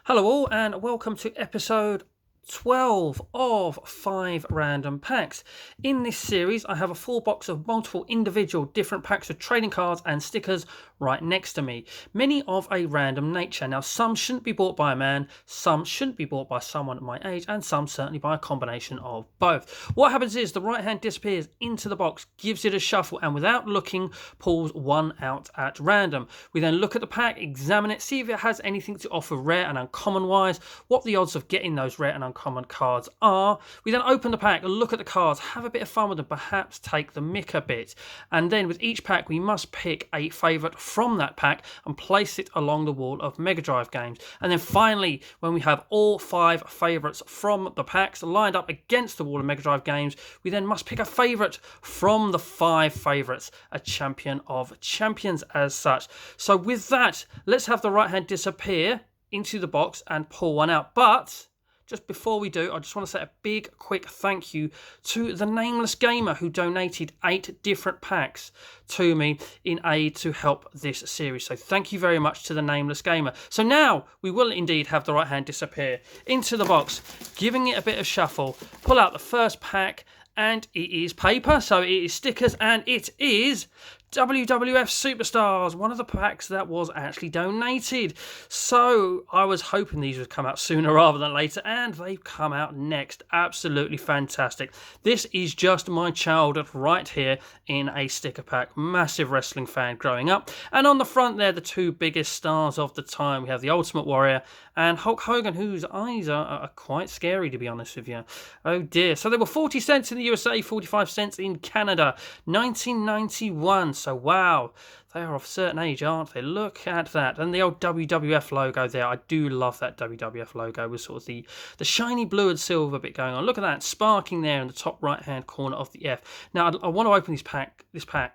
Hello, all, and welcome to episode 12 of 5 Random Packs. In this series, I have a full box of multiple individual different packs of trading cards and stickers right next to me, many of a random nature. Now, some shouldn't be bought by a man, some shouldn't be bought by someone my age, and some certainly by a combination of both. What happens is the right hand disappears into the box, gives it a shuffle, and without looking, pulls one out at random. We then look at the pack, examine it, see if it has anything to offer rare and uncommon wise, what the odds of getting those rare and uncommon cards are. We then open the pack, look at the cards, have a bit of fun with them, perhaps take the mick a bit. And then with each pack, we must pick a favourite from that pack and place it along the wall of Mega Drive games. And then finally, when we have all 5 favourites from the packs lined up against the wall of Mega Drive games, we then must pick a favourite from the 5 favourites, a champion of champions as such. So with that, let's have the right hand disappear into the box and pull one out. But just before we do, I just want to say a big, quick thank you to the Nameless Gamer who donated 8 different packs to me in aid to help this series. So thank you very much to the Nameless Gamer. So now we will indeed have the right hand disappear into the box, giving it a bit of shuffle, pull out the first pack, and it is paper, so it is stickers, and it is WWF Superstars, one of the packs that was actually donated. So I was hoping these would come out sooner rather than later, and they've come out next. Absolutely fantastic. This is just my childhood right here in a sticker pack. Massive wrestling fan growing up. And on the front there, the 2 biggest stars of the time. We have the Ultimate Warrior and Hulk Hogan, whose eyes are quite scary, to be honest with you. Oh dear. So they were 40 cents in the USA, 45 cents in Canada, 1991. So wow, they are of a certain age, aren't they? Look at that. And the old WWF logo there. I do love that WWF logo with sort of the shiny blue and silver bit going on. Look at that, sparking there in the top right hand corner of the F. Now I want to open this pack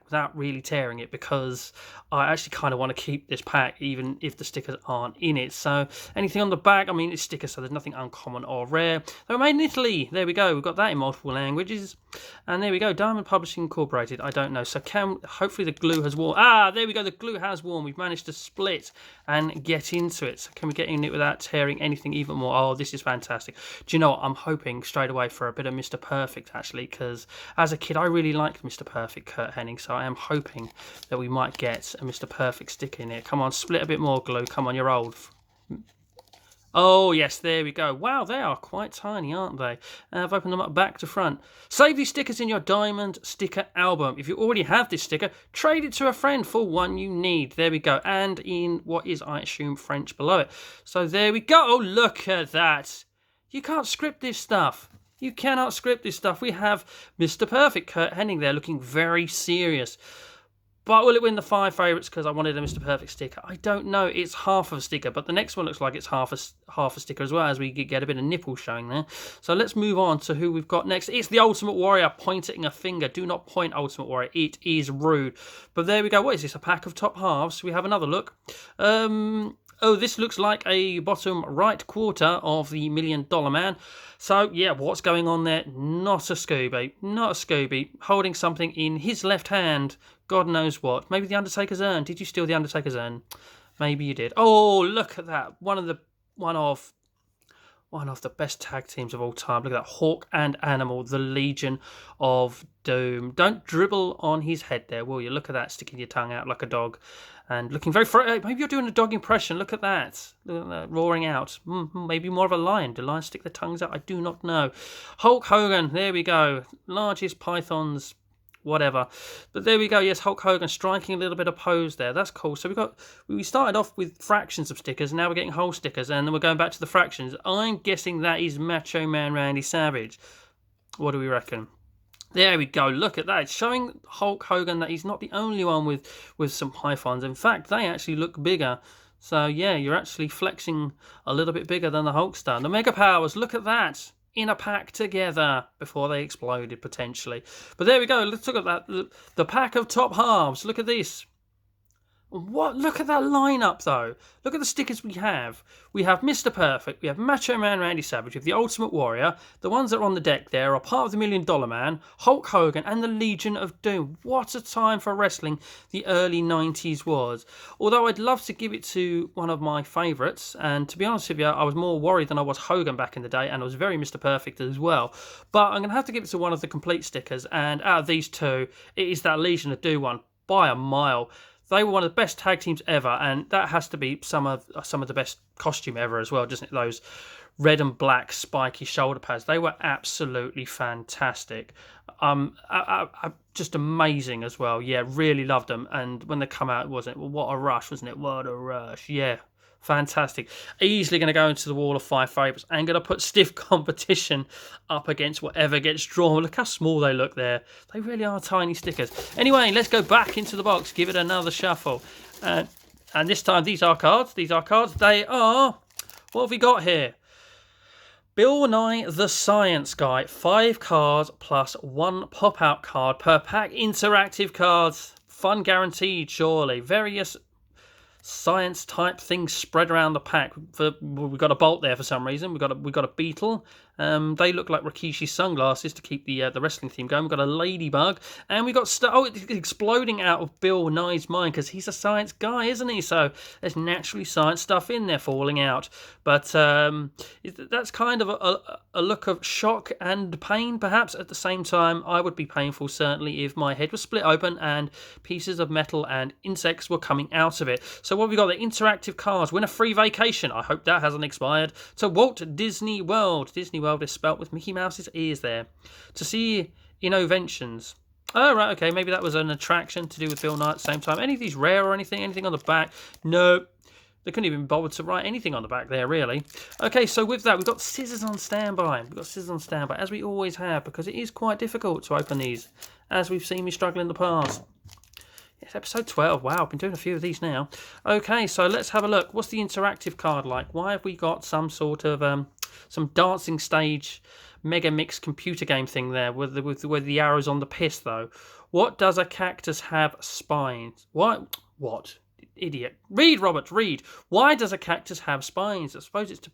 without really tearing it, because I actually kind of want to keep this pack even if the stickers aren't in it. So anything on the back, I mean, it's stickers, so there's nothing uncommon or rare. They were made in Italy. There we go. We've got that in multiple languages. And there we go. Diamond Publishing Incorporated. I don't know. So hopefully the glue has worn. There we go. The glue has worn. We've managed to split and get into it. So can we get in it without tearing anything even more? Oh, this is fantastic. Do you know what? I'm hoping straight away for a bit of Mr. Perfect, actually, because as a kid, I really liked Mr. Perfect, Kurt Hennig. So I am hoping that we might get a Mr. Perfect sticker in here. Come on, split a bit more glue. Come on, you're old. Oh, yes, there we go. Wow, they are quite tiny, aren't they? I've opened them up back to front. Save these stickers in your Diamond Sticker album. If you already have this sticker, trade it to a friend for one you need. There we go. And in what is, I assume, French below it. So there we go. Oh, look at that. You can't script this stuff. You cannot script this stuff. We have Mr. Perfect, Kurt Hennig there, looking very serious. But will it win the 5 favourites because I wanted a Mr. Perfect sticker? I don't know. It's half of a sticker, but the next one looks like it's half a sticker as well, as we get a bit of nipple showing there. So let's move on to who we've got next. It's the Ultimate Warrior pointing a finger. Do not point, Ultimate Warrior. It is rude. But there we go. What is this? A pack of top halves? We have another look. Oh, this looks like a bottom right quarter of the $1 Million Man. So, yeah, what's going on there? Not a Scooby. Not a Scooby. Holding something in his left hand. God knows what. Maybe the Undertaker's urn. Did you steal the Undertaker's urn? Maybe you did. Oh, look at that. One of the best tag teams of all time. Look at that. Hawk and Animal, the Legion of Doom. Don't dribble on his head there, will you? Look at that, sticking your tongue out like a dog. And looking very maybe you're doing a dog impression. Look at that. Look at that, roaring out. Maybe more of a lion. Do lions stick their tongues out? I do not know. Hulk Hogan, there we go. Largest pythons, whatever. But there we go. Yes, Hulk Hogan striking a little bit of pose there. That's cool. So we started off with fractions of stickers. Now we're getting whole stickers, and then we're going back to the fractions. I'm guessing that is Macho Man Randy Savage. What do we reckon? There we go. Look at that. It's showing Hulk Hogan that he's not the only one with some pythons. In fact, they actually look bigger. So, yeah, you're actually flexing a little bit bigger than the Hulkster. The Mega Powers, look at that. In a pack together before they exploded, potentially. But there we go. Let's look at that. The pack of top halves. Look at this. What? Look at that lineup, though. Look at the stickers we have. We have Mr. Perfect. We have Macho Man Randy Savage. We have the Ultimate Warrior. The ones that are on the deck there are part of the $1 Million Man, Hulk Hogan, and the Legion of Doom. What a time for wrestling the early 90s was. Although I'd love to give it to one of my favourites, and to be honest with you, I was more worried than I was Hogan back in the day, and I was very Mr. Perfect as well. But I'm going to have to give it to one of the complete stickers, and out of these two, it is that Legion of Doom one by a mile. They were one of the best tag teams ever, and that has to be some of the best costume ever as well, doesn't it? Those red and black spiky shoulder pads, they were absolutely fantastic. Just amazing as well. Yeah, really loved them. And when they come out, wasn't it? Well, what a rush, wasn't it? What a rush. Yeah. Fantastic. Easily going to go into the wall of 5 favourites and going to put stiff competition up against whatever gets drawn. Look how small they look there. They really are tiny stickers. Anyway, let's go back into the box. Give it another shuffle. And this time, these are cards. They are... What have we got here? Bill Nye the Science Guy. 5 cards plus 1 pop-out card per pack. Interactive cards. Fun guaranteed, surely. Various science type things spread around the pack. We've got a Bolt there for some reason. We've got a Beetle. They look like Rikishi's sunglasses to keep the wrestling theme going. We've got a Ladybug, and we've got it's exploding out of Bill Nye's mind because he's a science guy, isn't he? So there's naturally science stuff in there falling out. But that's kind of a look of shock and pain, perhaps. At the same time, I would be painful certainly if my head was split open and pieces of metal and insects were coming out of it. So what have we got? The interactive cards. Win a free vacation. I hope that hasn't expired. To Walt Disney World. Disney World is spelt with Mickey Mouse's ears there. To see Innoventions. Oh, right, okay. Maybe that was an attraction to do with Bill Nye at the same time. Any of these rare or anything? Anything on the back? No. They couldn't even bother to write anything on the back there, really. Okay, so with that, we've got scissors on standby. As we always have, because it is quite difficult to open these, as we've seen me struggle in the past. It's episode 12. Wow, I've been doing a few of these now. Okay, so let's have a look. What's the interactive card like? Why have we got some sort of some dancing stage mega mix computer game thing there with the arrows on the piss, though? What does a cactus have spines? What? Idiot. Read, Robert, read. Why does a cactus have spines? I suppose it's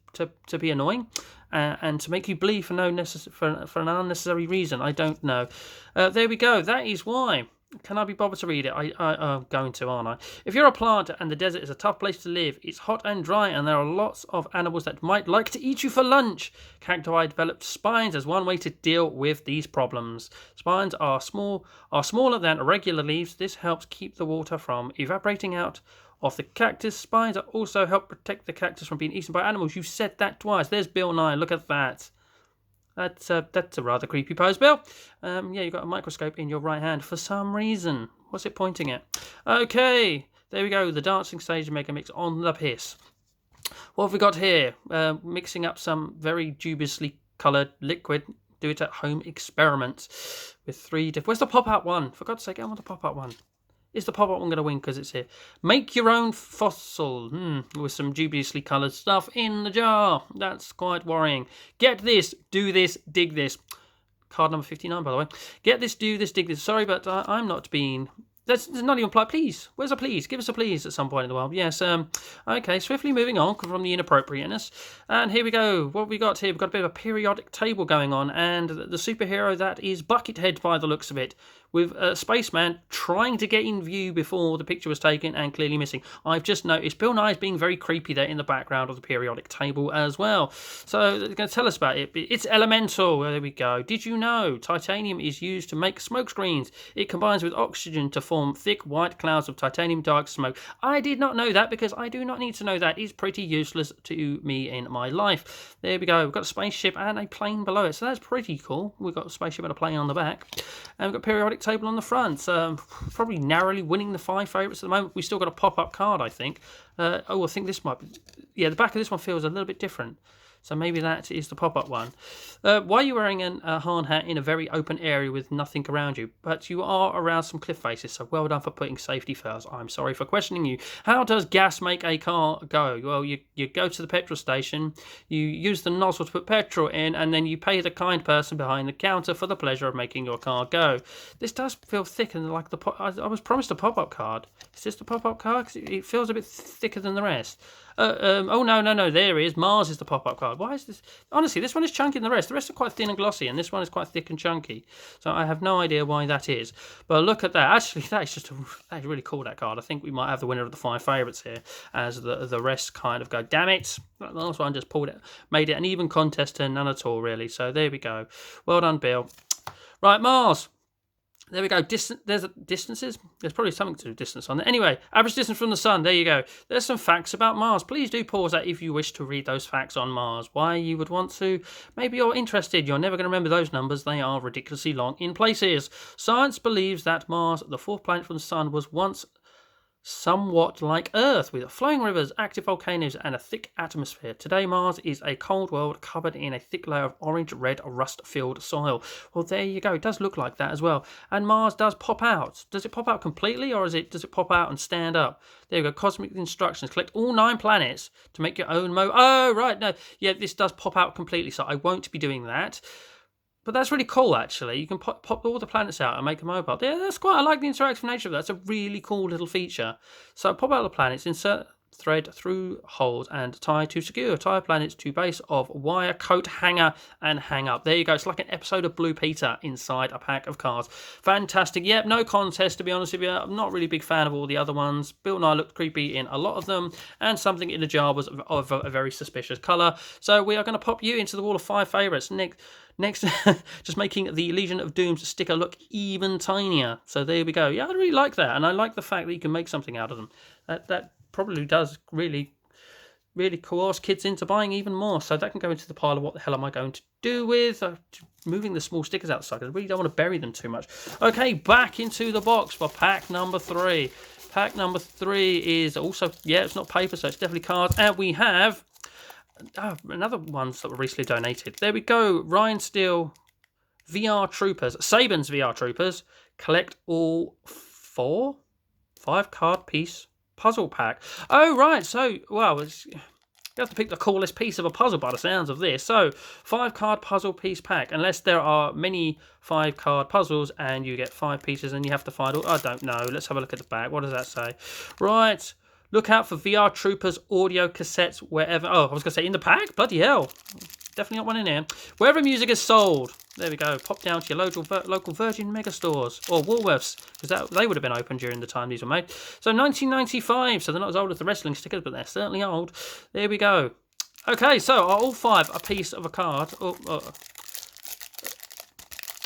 to be annoying and to make you bleed for an unnecessary reason. I don't know. There we go. That is why. Can I be bothered to read it? I'm going to, aren't I? If you're a plant and the desert is a tough place to live, it's hot and dry and there are lots of animals that might like to eat you for lunch. Cacti developed spines as one way to deal with these problems. Spines are smaller than regular leaves. This helps keep the water from evaporating out of the cactus. Spines also help protect the cactus from being eaten by animals. You said that twice. There's Bill Nye. Look at that. That's a rather creepy pose, Bill. Yeah, you've got a microscope in your right hand for some reason. What's it pointing at? Okay, there we go. The dancing stage mega mix on the piss. What have we got here? Mixing up some very dubiously coloured liquid. Do it at home experiments with 3 different. Where's the pop-out one? For God's sake, I want the pop-out one. Is the pop-up one going to win because it's here? Make your own fossil with some dubiously coloured stuff in the jar. That's quite worrying. Get this, do this, dig this. Card number 59, by the way. Get this, do this, dig this. Sorry, but I'm not being... There's not even polite. Please. Where's a please? Give us a please at some point in the world. Yes. Okay. Swiftly moving on from the inappropriateness. And here we go. What have we got here? We've got a bit of a periodic table going on. And the superhero that is Buckethead by the looks of it. With a spaceman trying to get in view before the picture was taken and clearly missing. I've just noticed Bill Nye is being very creepy there in the background of the periodic table as well. So they're going to tell us about it. It's elemental. There we go. Did you know titanium is used to make smoke screens? It combines with oxygen to form thick white clouds of titanium dark smoke. I did not know that because I do not need to know that. It's pretty useless to me in my life. There we go. We've got a spaceship and a plane below it. So that's pretty cool. We've got a spaceship and a plane on the back. And we've got periodic table on the front. Probably narrowly winning the 5 favourites at the moment. We still got a pop-up card, I think. I think this might be... Yeah, the back of this one feels a little bit different. So maybe that is the pop-up one. Why are you wearing a hard hat in a very open area with nothing around you? But you are around some cliff faces, so well done for putting safety first. I'm sorry for questioning you. How does gas make a car go? Well, you go to the petrol station, you use the nozzle to put petrol in, and then you pay the kind person behind the counter for the pleasure of making your car go. This does feel thick and like I was promised a pop-up card. Is this the pop-up card? 'Cause it feels a bit thicker than the rest. Oh no, there he is. Mars is the pop-up card. Why is this? Honestly, this one is chunky than the rest. The rest are quite thin and glossy, and this one is quite thick and chunky. So I have no idea why that is. But look at that. Actually, that is really cool, that card. I think we might have the winner of the 5 favourites here, as the rest kind of go, damn it. The last one just made it an even contest to none at all, really. So there we go. Well done, Bill. Right, Mars. There we go. There's distances. There's probably something to do with distance on there. Anyway, average distance from the sun. There you go. There's some facts about Mars. Please do pause that if you wish to read those facts on Mars. Why you would want to? Maybe you're interested. You're never going to remember those numbers. They are ridiculously long in places. Science believes that Mars, the 4th planet from the sun, was once somewhat like Earth, with flowing rivers, active volcanoes, and a thick atmosphere. Today, Mars is a cold world covered in a thick layer of orange-red rust-filled soil. Well, there you go. It does look like that as well. And Mars does pop out. Does it pop out completely, or does it pop out and stand up? There you go. Cosmic instructions. Collect all 9 planets to make your own Oh, right. No. Yeah, this does pop out completely, so I won't be doing that. But that's really cool, actually. You can pop all the planets out and make them mobile. Yeah, I like the interactive nature of that. It's a really cool little feature. So pop out the planets, insert thread through holes and tie to secure. Tie planets to base of wire, coat hanger, and hang up. There you go. It's like an episode of Blue Peter inside a pack of cards. Fantastic. Yep, no contest, to be honest with you. I'm not really a big fan of all the other ones. Bill and I looked creepy in a lot of them, and something in the jar was of a very suspicious colour. So we are going to pop you into the wall of 5 favourites. Next, just making the Legion of Dooms sticker look even tinier. So there we go. Yeah, I really like that, and I like the fact that you can make something out of them. That probably does really coerce kids into buying even more. So that can go into the pile of what the hell am I going to do with? Moving the small stickers outside. I really don't want to bury them too much. Okay, back into the box for pack number 3. Pack number 3 is also, yeah, it's not paper, so it's definitely cards. And we have another ones that were recently donated. There we go. Ryan Steele VR Troopers. Saban's VR Troopers. Collect all 5 card piece puzzle pack. Oh, right. So, well, you have to pick the coolest piece of a puzzle by the sounds of this. So, 5 card puzzle piece pack. Unless there are many 5 card puzzles and you get 5 pieces and you have to find all. I don't know. Let's have a look at the back. What does that say? Right. Look out for VR Troopers audio cassettes wherever. Oh, I was going to say in the pack? Bloody hell. Definitely not one in here. Wherever music is sold. There we go. Pop down to your local Virgin Megastores or Woolworths, because they would have been open during the time these were made. So 1995. So they're not as old as the wrestling stickers, but they're certainly old. There we go. Okay, so are all 5 a piece of a card?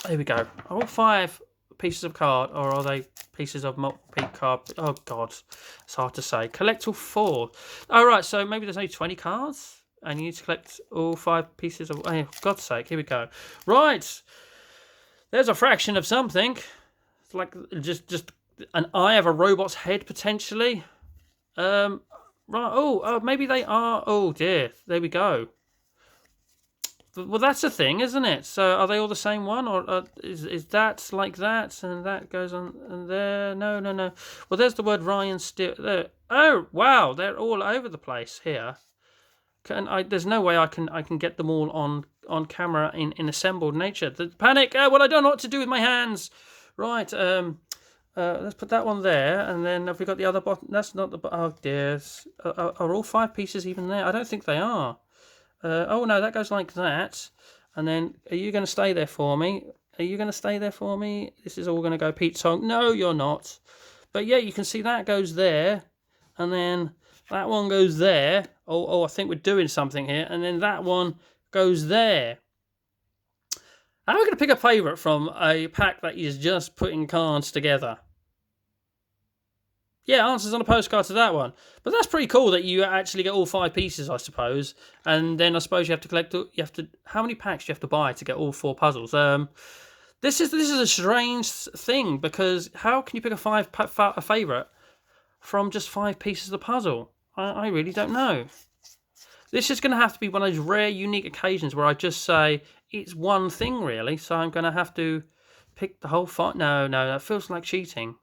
There we go. Are all 5 pieces of card, or are they pieces of multi card? Oh god, it's hard to say. Collect all 4. All right, so maybe there's only 20 cards, and you need to collect all 5 pieces of. Oh, for God's sake, here we go. Right, there's a fraction of something. It's like just an eye of a robot's head potentially. Right. Oh, maybe they are. Oh dear. There we go. Well, that's a thing, isn't it? So are they all the same one, or is that like that, and that goes on and there? No. Well, there's the word Ryan Steele there. Oh, wow, they're all over the place here. There's no way I can get them all on camera in assembled nature. The panic. Well, I don't know what to do with my hands. Right. Let's put that one there, and then have we got the other bottom? That's not the. Oh dear. Are all 5 pieces even there? I don't think they are. Oh no, that goes like that. And then, are you going to stay there for me? Are you going to stay there for me? This is all going to go Pete Tong. No, you're not. But yeah, you can see that goes there. And then that one goes there. Oh, I think we're doing something here. And then that one goes there. How are we going to pick a favourite from a pack that is just putting cards together? Yeah, answers on a postcard to that one. But that's pretty cool that you actually get all 5 pieces, I suppose. And then I suppose you have to collect. How many packs do you have to buy to get all 4 puzzles? This is a strange thing, because how can you pick a favourite from just 5 pieces of the puzzle? I really don't know. This is going to have to be one of those rare, unique occasions where I just say it's one thing, really. So I'm going to have to pick the whole fight. No, that feels like cheating.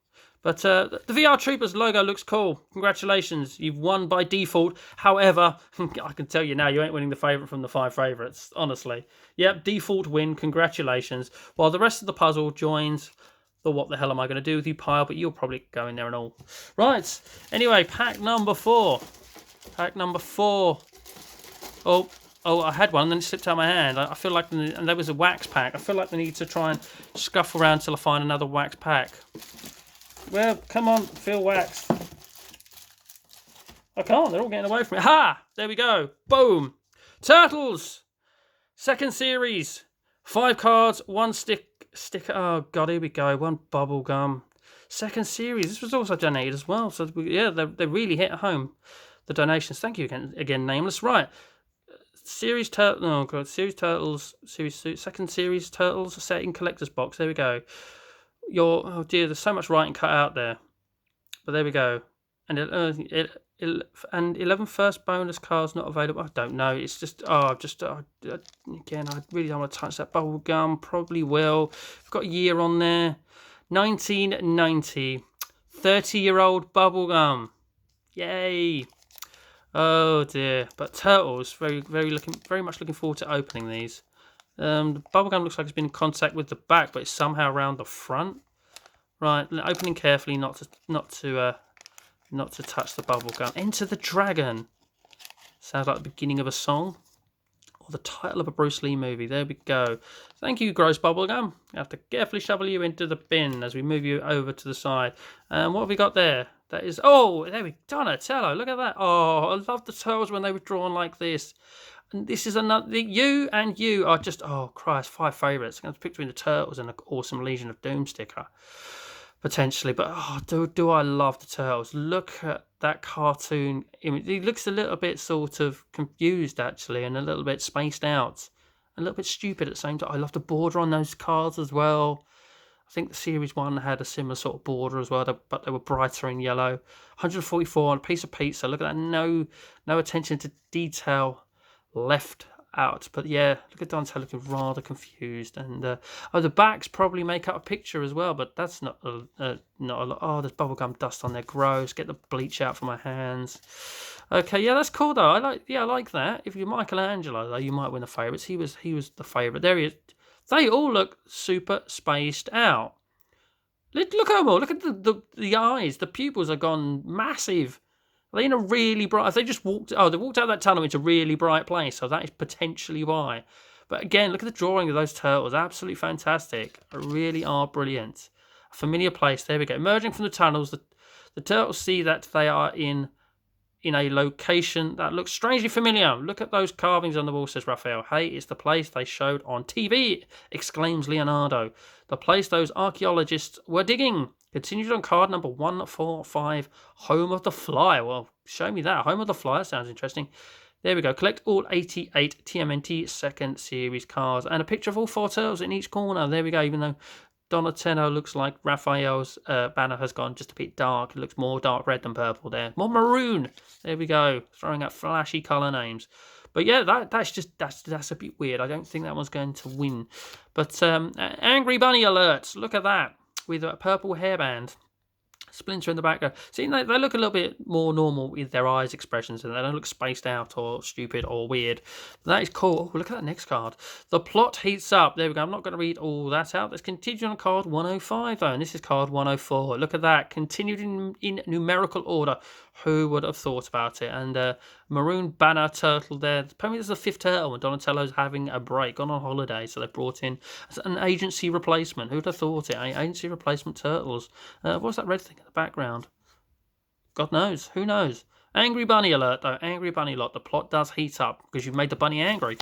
But the VR Troopers logo looks cool. Congratulations, you've won by default. However, I can tell you now, you ain't winning the favourite from the 5 favourites, honestly. Yep, default win, congratulations. While the rest of the puzzle joins the what the hell am I going to do with you pile, but you'll probably go in there and all. Right, anyway, pack number 4. Pack number 4. Oh, I had one and then it slipped out of my hand. I feel like, and there was a wax pack. I feel like we need to try and scuff around till I find another wax pack. Well, come on, feel waxed. I can't, they're all getting away from me. Ha! There we go. Boom. Turtles! Second series. 5 cards, 1 sticker. Oh, God, here we go. 1 bubble gum. Second series. This was also donated as well. So, yeah, they really hit home. The donations. Thank you again, Nameless. Right. Series Turtles. Oh, God. Series Turtles. Second series Turtles. Set in collector's box. There we go. Oh dear, there's so much writing cut out there, but there we go. And 11 first bonus cards not available. I don't know. It's just again, I really don't want to touch that bubble gum. Probably will. I've got a year on there. 1990. 30-year-old bubble gum. Yay! Oh dear. But Turtles, very much looking forward to opening these. The bubblegum looks like it's been in contact with the back, but it's somehow around the front. Right, opening carefully, not to touch the bubblegum. Enter the Dragon. Sounds like the beginning of a song, or the title of a Bruce Lee movie. There we go. Thank you, gross bubblegum. I have to carefully shovel you into the bin as we move you over to the side. What have we got there? That is, oh, there we go. Donatello. Look at that. Oh, I love the Turtles when they were drawn like this. And this is another. You are just, oh Christ, 5 favourites. I'm going to pick between the Turtles and an awesome Legion of Doom sticker, potentially. But do I love the Turtles? Look at that cartoon image. He looks a little bit sort of confused actually, and a little bit spaced out, a little bit stupid at the same time. I love the border on those cards as well. I think the Series 1 had a similar sort of border as well, but they were brighter in yellow. 144 on a piece of pizza. Look at that. No attention to detail left out. But yeah, look at Dante looking rather confused. And the backs probably make up a picture as well, but that's not a lot. Oh, there's bubblegum dust on there. Gross. Get the bleach out from my hands. Okay, yeah, that's cool though. I like that. If you're Michelangelo though, you might win the favourites. He was the favourite. There he is. They all look super spaced out. Look at them all. Look at the eyes. The pupils are gone massive. Are they in a really bright... Have they just walked... Oh, they walked out of that tunnel into a really bright place, so that is potentially why. But again, look at the drawing of those turtles. Absolutely fantastic. They really are brilliant. A familiar place. There we go. Emerging from the tunnels, the turtles see that they are in a location that looks strangely familiar. Look at those carvings on the wall, says Raphael. Hey, it's the place they showed on TV, exclaims Leonardo. The place those archaeologists were digging. Continued on card number 145, Home of the Fly. Well, show me that. Home of the Fly, that sounds interesting. There we go. Collect all 88 TMNT second series cards. And a picture of all 4 turtles in each corner. There we go. Even though Donatello looks like Raphael's banner has gone just a bit dark. It looks more dark red than purple there. More maroon. There we go. Throwing out flashy colour names. But yeah, that's a bit weird. I don't think that one's going to win. But Angry Bunny alerts. Look at that. With a purple hairband. Splinter in the background. See, they look a little bit more normal with their eyes expressions, and they don't look spaced out or stupid or weird. That is cool. Oh, look at that next card. The plot heats up. There we go. I'm not going to read all that out. Let's continue on card 105, though, and this is card 104. Look at that. Continued in numerical order. Who would have thought about it? And maroon banner turtle there. Apparently this is the 5th turtle, and Donatello's having a break, gone on holiday, so they brought in an agency replacement. Who would have thought it? Agency replacement turtles. What's that red thing in the background? God knows. Who knows? Angry Bunny alert, though. Angry Bunny lot. The plot does heat up because you've made the bunny angry.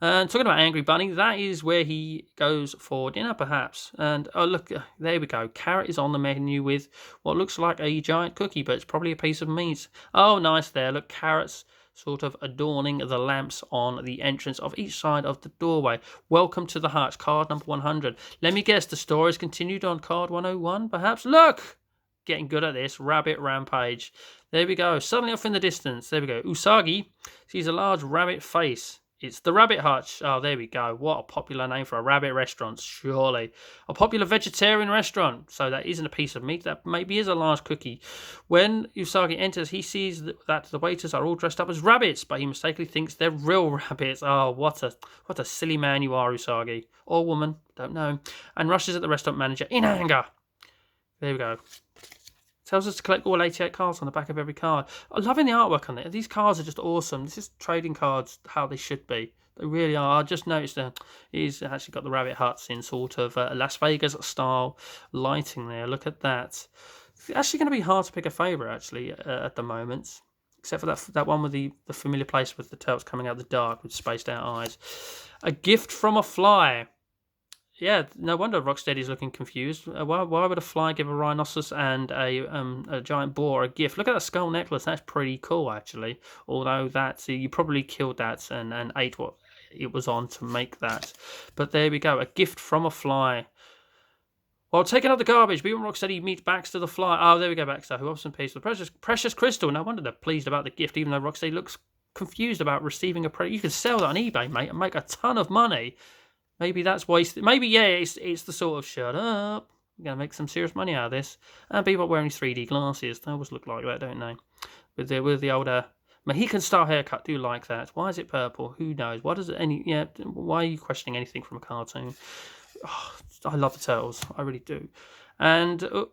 And talking about Angry Bunny, that is where he goes for dinner, perhaps. And, oh, look, there we go. Carrot is on the menu with what looks like a giant cookie, but it's probably a piece of meat. Oh, nice there. Look, carrots sort of adorning the lamps on the entrance of each side of the doorway. Welcome to the Hutch, card number 100. Let me guess, the story is continued on card 101, perhaps? Look! getting good at this. Rabbit Rampage. There we go. Suddenly off in the distance. There we go. Usagi sees a large rabbit face. It's the Rabbit Hutch. Oh, there we go. What a popular name for a rabbit restaurant, surely. A popular vegetarian restaurant. So that isn't a piece of meat. That maybe is a large cookie. When Usagi enters, he sees that the waiters are all dressed up as rabbits, but he mistakenly thinks they're real rabbits. Oh, what a silly man you are, Usagi. Or woman, don't know. And rushes at the restaurant manager in anger. There we go. Tells us to collect all 88 cards on the back of every card. I'm loving the artwork on it. These cards are just awesome. This is trading cards how they should be. They really are. I just noticed that he's actually got the rabbit huts in sort of Las Vegas style lighting there. Look at that. It's actually going to be hard to pick a favourite actually at the moment. Except for that one with the familiar place with the tails coming out of the dark with spaced out eyes. A gift from a fly. Yeah, no wonder Rocksteady's looking confused. Why would a fly give a rhinoceros and a giant boar a gift? Look at that skull necklace. That's pretty cool, actually. Although you probably killed that and ate what it was on to make that. But there we go. A gift from a fly. While taking out the garbage, B1 Rocksteady meets Baxter the Fly. Oh, there we go, Baxter, who offers some peace with the precious crystal. No wonder they're pleased about the gift, even though Rocksteady looks confused about receiving a present. You could sell that on eBay, mate, and make a ton of money. Maybe that's wasted. Maybe, yeah, it's the sort of shut up. We're going to make some serious money out of this. And people wearing 3D glasses. They always look like that, don't they? With the older Mohican style haircut. Do you like that? Why is it purple? Who knows? Why are you questioning anything from a cartoon? Oh, I love the Turtles. I really do. And do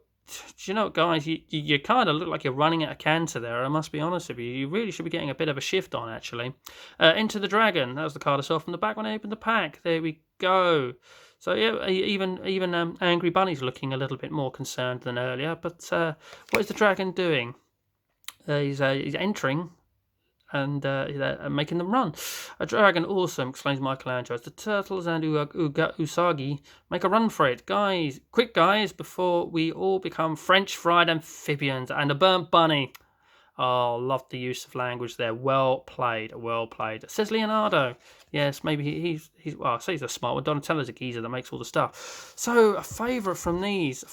you know what, guys? You kind of look like you're running out of canter there. I must be honest with you. You really should be getting a bit of a shift on, actually. Enter the Dragon. That was the card I saw from the back when I opened the pack. There we go. So yeah, even Angry Bunny's looking a little bit more concerned than earlier. But what is the Dragon doing? He's entering and making them run. A dragon awesome, explains Michelangelo. As the Turtles and Usagi make a run for it. Quick guys, before we all become French fried amphibians and a burnt bunny. Oh, love the use of language there. Well played. Says Leonardo. Yes, maybe he's I say he's a smart one. Donatello's a geezer that makes all the stuff. So a favourite from these.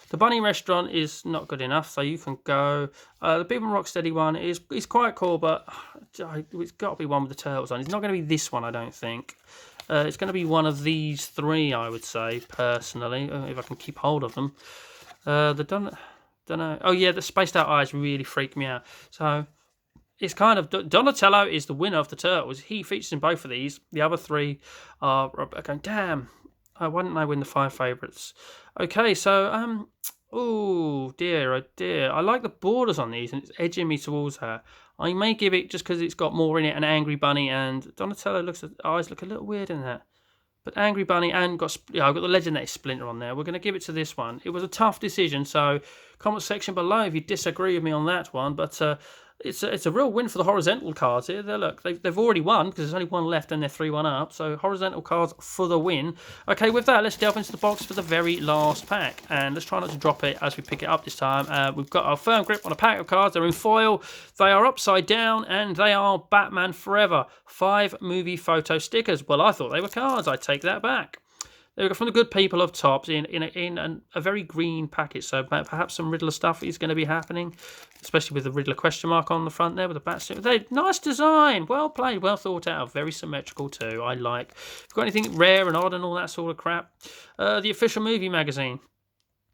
The bunny restaurant is not good enough, so you can go. The Big and Rocksteady one is quite cool, but it's got to be one with the turtles on. It's not going to be this one, I don't think. It's going to be one of these three, I would say, personally, if I can keep hold of them. Don't know. Oh yeah, the spaced out eyes really freak me out. So it's kind of Donatello is the winner of the turtles. He features in both of these. The other three are going, damn. Why didn't I win the 5 favourites? Okay, so oh dear. I like the borders on these, and it's edging me towards her. I may give it just because it's got more in it. An Angry Bunny and Donatello eyes look a little weird in that. But Angry Bunny and I've got the Legendary Splinter on there. We're going to give it to this one. It was a tough decision, so comment section below if you disagree with me on that one. But it's a real win for the horizontal cards here. Look, they've already won because there's only one left and they're 3-1 up. So horizontal cards for the win. Okay, with that, let's delve into the box for the very last pack. And let's try not to drop it as we pick it up this time. We've got our firm grip on a pack of cards. They're in foil. They are upside down and they are Batman Forever. 5 movie photo stickers. Well, I thought they were cards. I take that back. There we go, from the good people of Topps in a very green packet. So perhaps some Riddler stuff is going to be happening, especially with the Riddler question mark on the front there with the bat suit. Nice design, well played, well thought out, very symmetrical too. I like. If you've got anything rare and odd and all that sort of crap, the official movie magazine.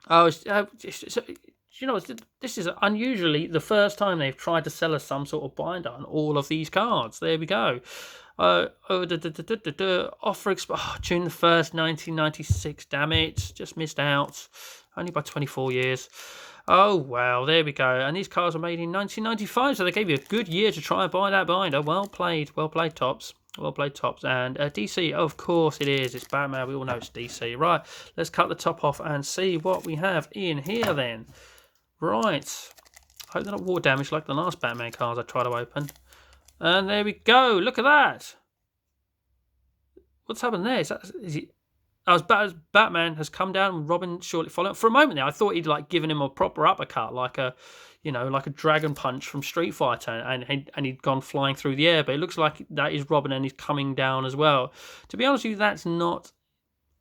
You know, this is unusually the first time they've tried to sell us some sort of binder on all of these cards. There we go. Offer June the 1st, 1996. Damn it, just missed out. Only by 24 years. Oh, wow, there we go. And these cards were made in 1995, so they gave you a good year to try and buy that binder. Well played, Topps. Well played, Topps. And DC, of course it is. It's Batman. We all know it's DC. Right, let's cut the top off and see what we have in here then. Right. I hope they're not water damaged like the last Batman cards I tried to open. And there we go. Look at that. What's happened there? As Batman has come down and Robin shortly following. For a moment there, I thought he'd given him a proper uppercut, like a dragon punch from Street Fighter, and he'd gone flying through the air. But it looks like that is Robin, and he's coming down as well. To be honest with you, that's not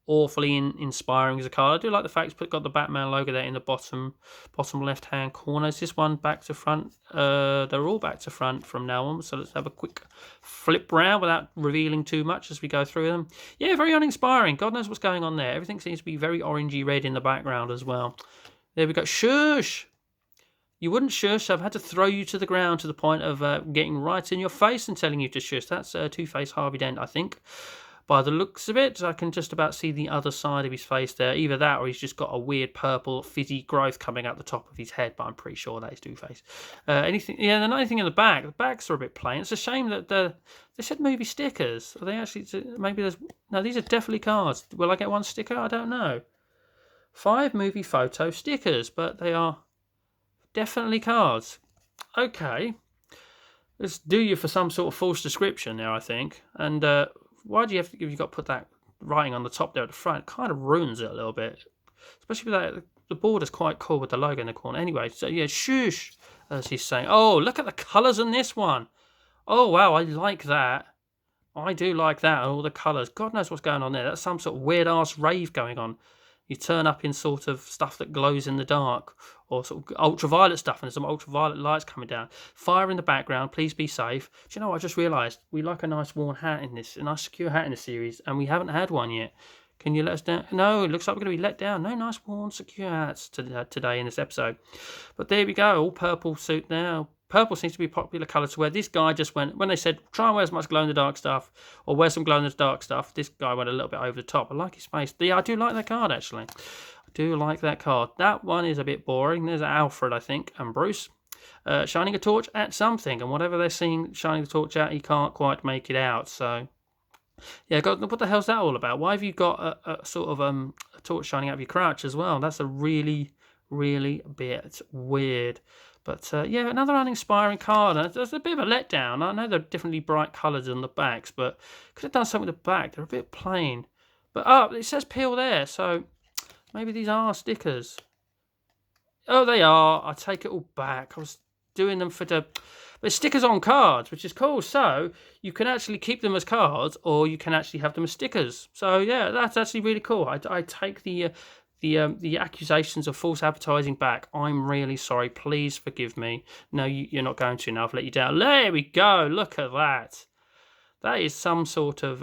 awfully inspiring as a card. I do like the fact it's got the Batman logo there in the bottom left hand corner. Is this one back to front? They're all back to front from now on. So let's have a quick flip round without revealing too much as we go through them. Yeah, very uninspiring. God knows what's going on there. Everything seems to be very orangey red in the background as well. There we go. Shush! You wouldn't shush. I've had to throw you to the ground to the point of getting right in your face and telling you to shush. That's Two-Face Harvey Dent, I think. By the looks of it, I can just about see the other side of his face there. Either that or he's just got a weird purple fizzy growth coming out the top of his head, but I'm pretty sure that is Two-Face. Anything? Yeah, the only thing in the back. The backs are a bit plain. It's a shame that they said movie stickers. Are they actually? Maybe there's... No, these are definitely cards. Will I get one sticker? I don't know. 5 movie photo stickers, but they are definitely cards. Okay. Let's do you for some sort of false description there, I think. And why do you have to, if you've got to put that writing on the top there at the front? It kind of ruins it a little bit. Especially with that, the border's quite cool with the logo in the corner. Anyway, so yeah, shush, as he's saying. Oh, look at the colours in this one. Oh, wow, I like that. I do like that, all the colours. God knows what's going on there. That's some sort of weird-ass rave going on. You turn up in sort of stuff that glows in the dark, or sort of ultraviolet stuff, and there's some ultraviolet lights coming down. Fire in the background, please be safe. Do you know what I just realised? We like a nice worn hat in this, a nice secure hat in the series, and we haven't had one yet. Can you let us down? No, it looks like we're going to be let down. No nice worn secure hats today in this episode. But there we go, all purple suit now. Purple seems to be a popular colour to wear. This guy just went, when they said, try and wear as much glow-in-the-dark stuff, or wear some glow-in-the-dark stuff, this guy went a little bit over the top. I like his face. Yeah, I do like that card, actually. I do like that card. That one is a bit boring. There's Alfred, I think, and Bruce. Shining a torch at something, and whatever they're seeing shining the torch at, he can't quite make it out, so... Yeah, God, what the hell's that all about? Why have you got a sort of a torch shining out of your crotch as well? That's a really, really bit weird. But yeah, another uninspiring card. There's a bit of a letdown. I know they're definitely bright colours on the backs, but could have done something with the back. They're a bit plain. But it says peel there, so maybe these are stickers. Oh, they are. I take it all back. I was doing them for the... But stickers on cards, which is cool. So you can actually keep them as cards, or you can actually have them as stickers. So yeah, that's actually really cool. I take the accusations of false advertising back. I'm really sorry. Please forgive me. No, you're not going to. Now I've let you down. There we go. Look at that. That is some sort of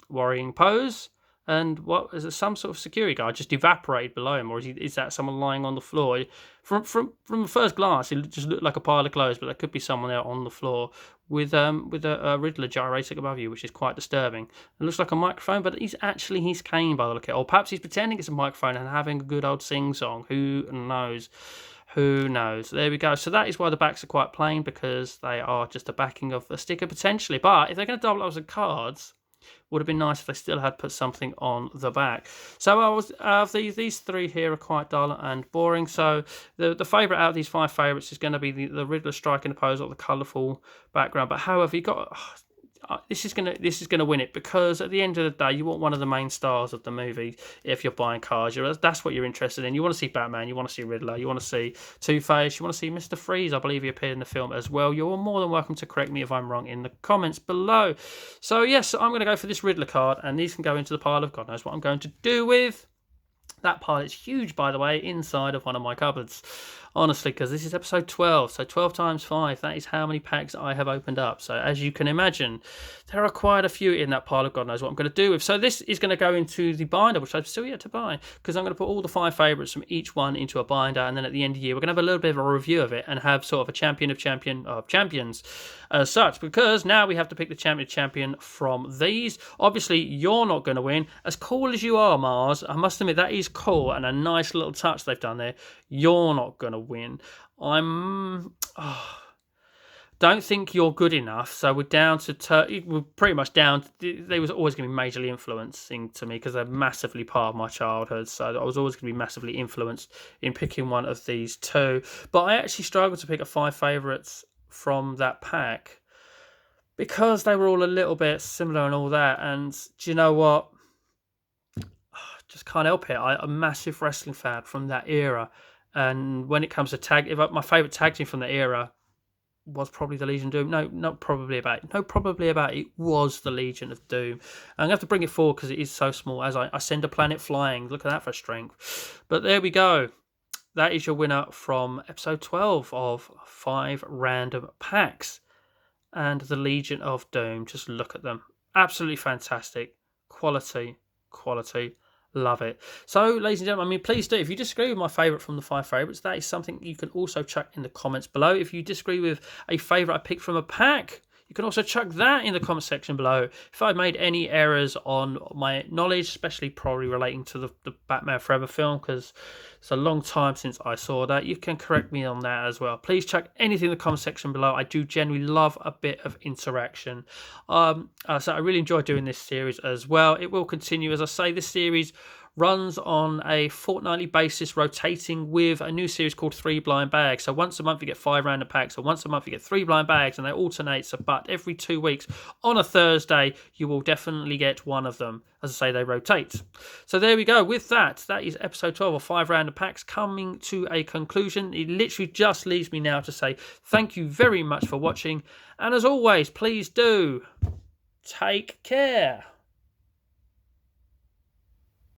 worrying pose. And what is it? Some sort of security guard just evaporated below him, or is that someone lying on the floor? From the first glance, it just looked like a pile of clothes, but there could be someone there on the floor with a Riddler gyrating above you, which is quite disturbing. It looks like a microphone, but he's actually his cane by the look of it. Or perhaps he's pretending it's a microphone and having a good old sing-song. Who knows? Who knows? There we go. So that is why the backs are quite plain, because they are just a backing of a sticker potentially. But if they're going to double up as cards, would have been nice if they still had put something on the back. So these 3 here are quite dull and boring. So the favourite out of these 5 favourites is going to be the Riddler striking the pose, or the colourful background. But however, you got... This is gonna win it, because at the end of the day, you want one of the main stars of the movie. If you're buying cards, that's what you're interested in. You want to see Batman, you want to see Riddler, you want to see Two-Face, you want to see Mr. Freeze. I believe he appeared in the film as well. You're more than welcome to correct me if I'm wrong in the comments below. So yes, I'm going to go for this Riddler card, and these can go into the pile of God knows what I'm going to do with. That pile is huge, by the way, inside of one of my cupboards. Honestly, because this is episode 12, so 12 times 5, that is how many packs I have opened up. So as you can imagine, there are quite a few in that pile of God knows what I'm going to do with. So this is going to go into the binder, which I've still yet to buy, because I'm going to put all the 5 favourites from each one into a binder, and then at the end of the year, we're going to have a little bit of a review of it and have sort of a champion of champions as such, because now we have to pick the champion from these. Obviously, you're not going to win. As cool as you are, Mars, I must admit, that is cool and a nice little touch they've done there. You're not going to win. Don't think you're good enough. So we're down to we're pretty much down. They was always going to be majorly influencing to me, because they're massively part of my childhood. So I was always going to be massively influenced in picking one of these 2. But I actually struggled to pick a 5 favourites from that pack, because they were all a little bit similar and all that. And do you know what? Just can't help it. I'm a massive wrestling fan from that era. And when it comes to my favourite tag team from the era was probably the Legion of Doom. No, not probably about it. No, probably about it was the Legion of Doom. I'm going to have to bring it forward because it is so small. As I send a planet flying. Look at that for strength. But there we go. That is your winner from episode 12 of 5 Random Packs. And the Legion of Doom. Just look at them. Absolutely fantastic. Quality. Love it. So, ladies and gentlemen, please do. If you disagree with my favourite from the 5 favourites, that is something you can also chuck in the comments below. If you disagree with a favourite I picked from a pack, you can also chuck that in the comment section below. If I've made any errors on my knowledge, especially probably relating to the Batman Forever film, because it's a long time since I saw that, you can correct me on that as well. Please chuck anything in the comment section below. I do genuinely love a bit of interaction. So I really enjoy doing this series as well. It will continue. As I say, this series runs on a fortnightly basis, rotating with a new series called 3 Blind Bags. So once a month you get 5 random packs, or once a month you get 3 blind bags, and they alternate. But every 2 weeks on a Thursday you will definitely get one of them. As I say, they rotate. So there we go. With that is episode 12 of 5 random packs coming to a conclusion. It literally just leaves me now to say thank you very much for watching, and as always, please do take care.